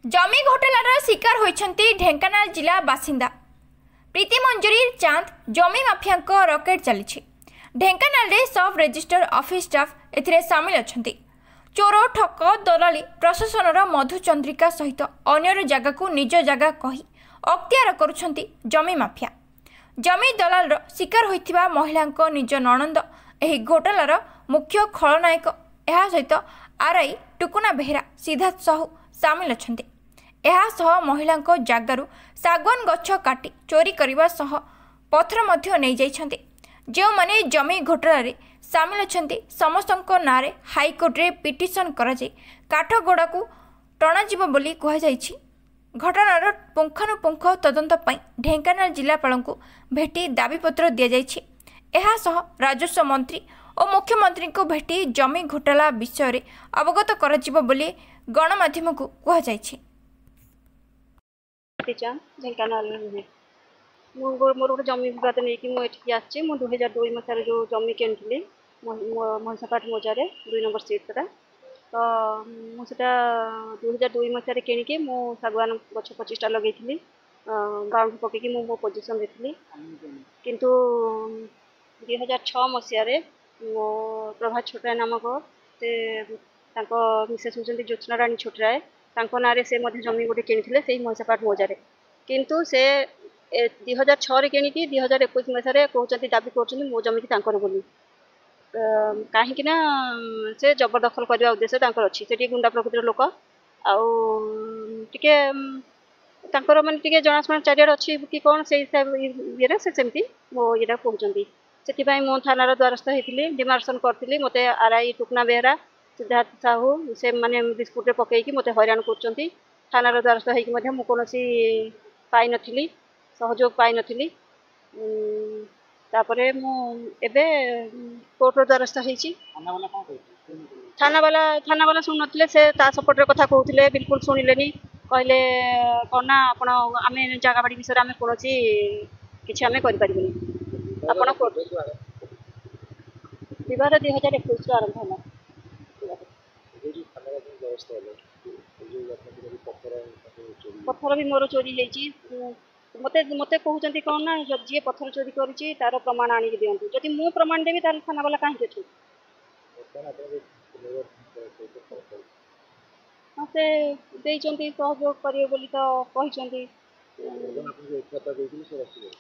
जमी घोटालार शिकार होइछन्ति ढेंकानाल जिला बासिंदा प्रीति मंजरी चांद जमी माफिया रकेट चली। ढेंकानाल सब रजिस्टर ऑफिस स्टाफ एथिरे सामिल अछन्ति। चोर ठक दलाली प्रशासनर मधुचंद्रिका सहित अन्यर जगह को निज जगह कही अख्तियार करुछन्ति जमी माफिया। जमी दलाल शिकार होइथिबा महिला निज नणंद एही घोटालार मुख्य खलनायक एहा सहित आरआई टुकुना बेहेरा सिद्धार्थ साहू सामिल अछन्ति। एहा सह महिला जागारु सागवान गछ काटी चोरी करने सह पत्थर मध्य नहीं जाइछन्ति। जो माने जमी घोटाला सामिल अछन्ति समस्त नारे हाईकोर्ट रे पिटिशन करा जाय काठगोड़ा को टणाजिब बोली कहा जायछि। घटनार पुंखानुपुंख तदंत पई ढेंकानाल जिलापाल को भेटी दाबीपत्र दि जायछि। एहा सह राजस्व मंत्री और मुख्यमंत्री को भेटी जमी घोटाला विषय रे अवगत कराजिब बोली गणमाध्यम को कहा जायछि। ढेंकानाल मोर गोटे जमी बद नहीं मुझे आसी 2002 मसीह जो जमी किनी महिषापाट मोजार 2 नंबर सीटा तो मुझे 2002 मसीह किणिकी मु सागवान गछ 25टा लगे गाँव पकईकी मो पोजिशन देती किंतु 2006 मसीह मो प्रभात छोटराय नामक से मिसेस होती ज्योत्सना राणी छोटराय ना से जमी गोटे किनी से महिषापाट मोजार किंतु से 2006 किणिकी 2021 मसीह कहते दाबी कर मो जमी बोली कहीं से जबरदखल करने उद्देश्य अच्छी से गुंडा प्रकृतिर लोक आके मानते जनाशुना चारिआड अच्छी कि कौन से ये सेमती मो ये कहते से मो थानार द्वारस्थ होती डिमार्सन करी मत आरआई टुकना बेहरा सिद्धार्थ साहू से मैंने बिस्कुट पकईकी मत हैरान कर थानार द्वारस्थ होती कौन पाई नी सहयोग पाई नी तापरे मुझे कोर्टर द्वारस्थ होती थाना वाला शुणु ना से सपोर्टर कथा कहते बिल्कुल शुणिले कहले कौन ना आपण आम जगह बाड़ी विषय आम कौन किसी आम कर बद 2021 आरंभ है पत्थर भी मोर चोरी होती मत मत कहते कौन ना जी पत्थर चोरी करी तार प्रमाण आनिक दिंतु जदि मु प्रमाण देवी तार थाना वाला कहीं अच्छे हाँ से सहयोग करेंगे बोली तो कहते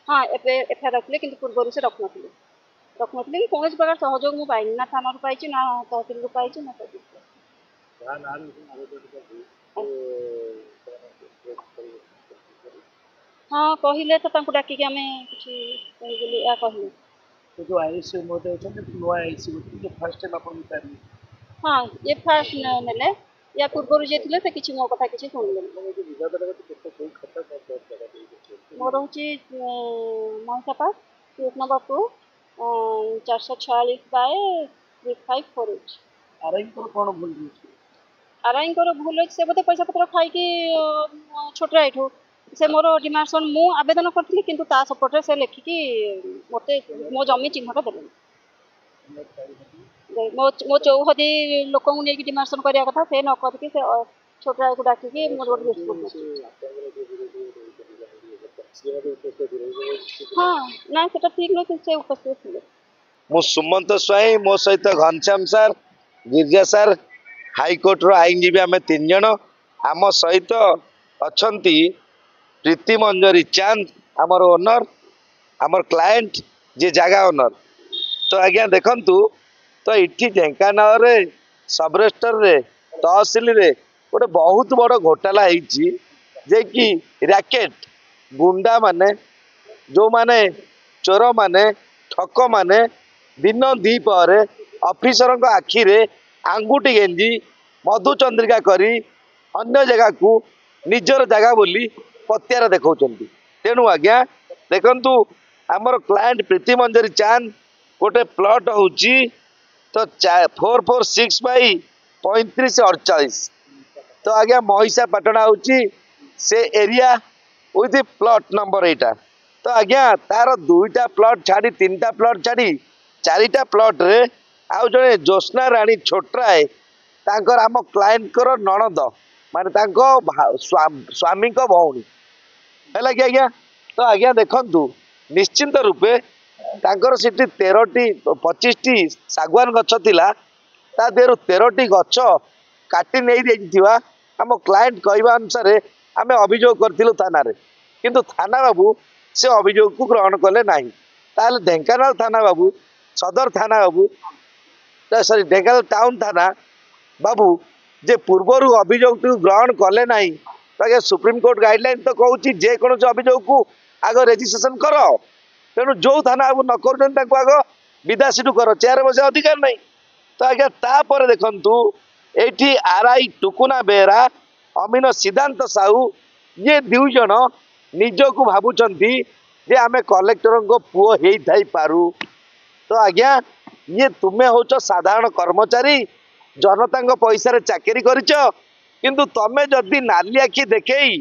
हाँ एफआईआर रखिले कि पूर्व से रखुन कि कौन प्रकार सहयोग मुझे पाइनि ना थाना पाई ना तहसिल पाई ना हाँ कहले तो डाकिक आम कि कहले जो आईसी मोदे नुआ आईसी फर्स्ट हाँ ये फर्स्ट ने या पूर्व जे थे कि मो कथा किसी शुणिले मोर हूँ महिषापाट केस नंबर 2 446 बाय 3548 आरआई भूल अच्छे से बोधे पैसा पत्र खाई छोटा एठू से मोर डिमार्सन मु आवेदन करी कि सपोर्ट से लिखिकी मत मो जमी चिन्हट दे मो चौहदी लोक नहीं डिमार्सन करने कथा से न करके से छोटा को डाकिकी मोर गोटे हाँ ना से ठीक नहीं से उपस्थित थे मु सुमंत स्वाई मो सहित घनश्याम सार गिरिजा सार हाईकोर्ट रो आईनजीवी आम 3 जन आम सहित अच्छा प्रीति मंजरी चांद आमर ओनर आमर क्लाएंट जे जगह ओनर तो आज्ञा देखंतु तो इठी ढेंकानाल रे सब रजिस्टर रे तहसिल रे गोटे बहुत बड़ घोटाला होईची जे कि रैकेट गुंडा माने जो माने चोर माने ठक माने दिन दीपर ऑफिसर आखि रे आंगुठी गेंजी मधुचंद्रिका करी अन्य जगह को निजर जगह बोली पत्यार देखौचंती। तेणु आज्ञा देखंतु आमर क्लाएंट प्रीति मंजरी चांद गोटे प्लॉट होची तो 446 बाई 3548 तो आज्ञा महिषापाटना होची से एरिया विथ प्लॉट नंबर एटा तो आज्ञा तार 2टा प्लॉट छाड़ी 3टा प्लॉट छाड़ी 4टा प्लॉट रे आउ जने ज्योत्सना राणी छोटराय तांकर आम क्लाएंट कर नणद माने स्वामी भौणी है कि आज्ञा। तो आज्ञा देखु निश्चिंत रूपे तांकर सिटी 13टी 25टी सागवान गछ थिला ता देहरु 13टी गछ काटी नहीं देथिबा हम क्लाएंट कहवा अनुसार आम अभियोग करथिलु थाना रे किंतु थाना बाबू से अभियोग को ग्रहण कले नहीं ताले ढेंकानाल थाना बाबू सदर थाना बाबू सॉरी ढेंकानाल टाउन थाना बाबू जे पूर्वर अभियोग ग्रहण कले नहीं तो सुप्रीम कोर्ट गाइडलाइन तो कहूँ जे कौन अभियोग को आग रेजिस्ट्रेशन कर तेणु जो थाना बाबू न कर आग विदा सीटू कर चेयर बसे अधिकार नहीं। तो आज्ञा तापर देखु ये आरआई टुकुना बेहरा अमीन सिद्धांत साहू ये दुई जन निजक भावुंट जे आम कलेक्टर पुओ हो थाई पारू। तो आज्ञा ये तुम्हें हूँ साधारण कर्मचारी जनता पैसा चाकरी किंतु तमें जदि नाली आखि देखई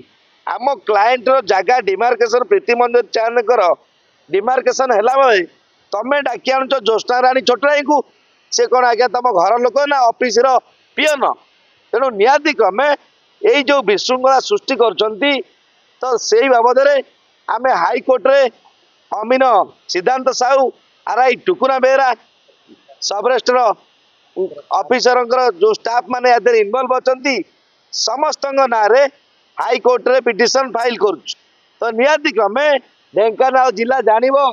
आम क्लाएंट जगह डिमार्केशन प्रीति मंजरी चाणकर डिमार्केशन है बेले तमें डाकी आनुच ज्योत्ना राणी छोटराई को से कौन आज्ञा तुम घर लोक ना ऑफिस पियन तेणु निहाती क्रमे यही जो विशृंखला सृष्टि कर तो से बाबद आम हाईकोर्ट रे अमीन सिद्धांत साहू आरआई टुकुना बेहरा सब रजिस्टर ऑफिसर जो स्टाफ माने इनवॉल्व अच्छा समस्त ना हाईकोर्ट रे पिटिशन फाइल कर तो निहाती क्रमे ढेंकानाल जिला जानिबो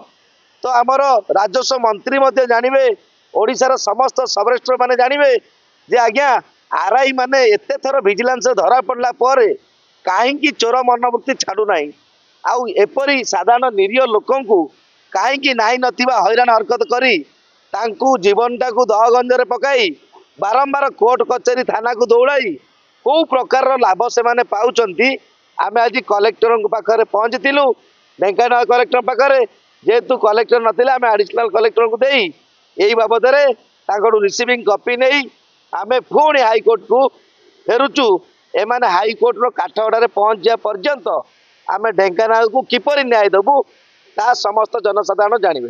तो आमर राजस्व मंत्री मध्य जानिबे ओडिशार समस्त सब रजिस्टर माने जानिबे जे आज्ञा आरआई माने एते थर विजिलेंस धरा पड़ला पर काहेकि चोर मनोवृत्ति छाड़ू नाही आउ एपरी साधारण निरीह लोकंकु काहेकि नाही नथिबा हैरान हरकत करी तांकु जीवनटा को दहगंजरे पकाई बारंबार कोर्ट कचेरी थाना को दौड़ाई को प्रकार लाभ से माने पाउचंती आमे आज कलेक्टर पाखरे पहुंचीलु ढेंकानाल कलेक्टर पाखरे जेहेतु कलेक्टर नथिले आमे एडिशनल कलेक्टर को देई यही बाबद रिसीविंग कॉपी नहीं आमे पुणी हाईकोर्ट को फेरुचु एमाने हाईकोर्ट रो काठगड़े पहुंच जा पर्यंत आमे ढेंकानाल को किपरि न्याय देबु ता समस्त जनसाधारण जानिबे।